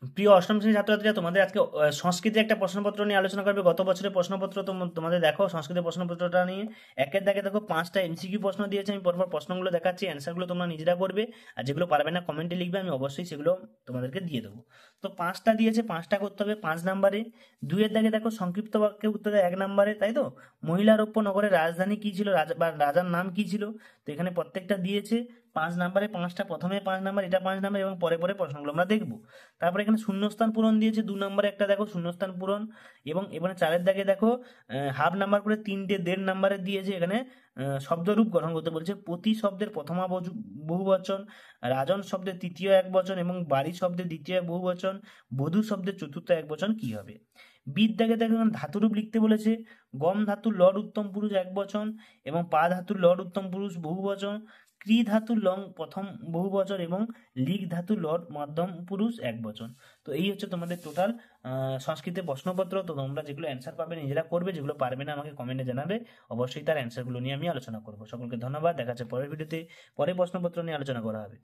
প্রিয় অষ্টম শ্রেণীর ছাত্রছাত্রীরা, তোমাদের আজকে সংস্কৃতের একটা প্রশ্নপত্র নিয়ে আলোচনা করবে। গত বছরের প্রশ্নপত্র তোমাদের দেখো, সংস্কৃতের প্রশ্নপত্রটা নিয়ে একের দাগে দেখো 5টা এমসিকিউ প্রশ্ন দিয়েছে। আমি পরপর প্রশ্নগুলো দেখাচ্ছি, অ্যান্সারগুলো তোমরা নিজেরা করবে। আর যেগুলো পারবে না কমেন্টে লিখবে, আমি অবশ্যই সেগুলো তোমাদেরকে দিয়ে দেবো। তো 5টা দিয়েছে, 5টা করতে হবে 5 নাম্বারে। 2-এর দাগে দেখো সংক্ষিপ্ত বাক্যে উত্তর দেয় 1 নাম্বারে, তাই তো? মহিলারোপ্য নগরের রাজধানী কি ছিল, রাজা বা রাজার নাম কি ছিল? তো এখানে প্রত্যেকটা দিয়েছে 5 নাম্বারে 5টা, প্রথমে 5 নাম্বার, এটা 5 নাম্বার, এবং পরে পরে প্রশ্নগুলো আমরা দেখবো। তারপরে এখানে শূন্যস্থান পূরণ দিয়েছে 2 নম্বরে একটা, দেখো শূন্যস্থান পূরণ। এবং এখানে 4-এর দাগে দেখো হাফ নাম্বার করে 3টে 1.5 নাম্বারে দিয়েছে। এখানে শব্দরূপ গঠন করতে বলছে। প্রতি শব্দের প্রথমা বহুবচন, রাজন শব্দের তৃতীয় একবচন এবং বাড়ি শব্দের দ্বিতীয় বহুবচন, বধূ শব্দের চতুর্থ একবচন কি হবে? বিদ দাগে দেখো এখানে ধাতুরূপ লিখতে বলেছে। গম ধাতুর লড উত্তম পুরুষ একবচন এবং পা ধাতুর লড উত্তম পুরুষ বহুবচন, ক্রি ধাতুর লং প্রথম বহুবচন এবং লিগ ধাতুর লড মধ্যম পুরুষ একবচন। তো এই হচ্ছে তোমাদের টোটাল সংস্কৃতের প্রশ্নপত্র। তো তোমরা যেগুলো অ্যান্সার পাবে নিজেরা করবে, যেগুলো পারবে না আমাকে কমেন্টে জানাবে। অবশ্যই তার অ্যান্সারগুলো নিয়ে আমি আলোচনা করবো। সকলকে ধন্যবাদ, দেখা যাচ্ছে পরের ভিডিওতে। পরে প্রশ্নপত্র নিয়ে আলোচনা করা হবে।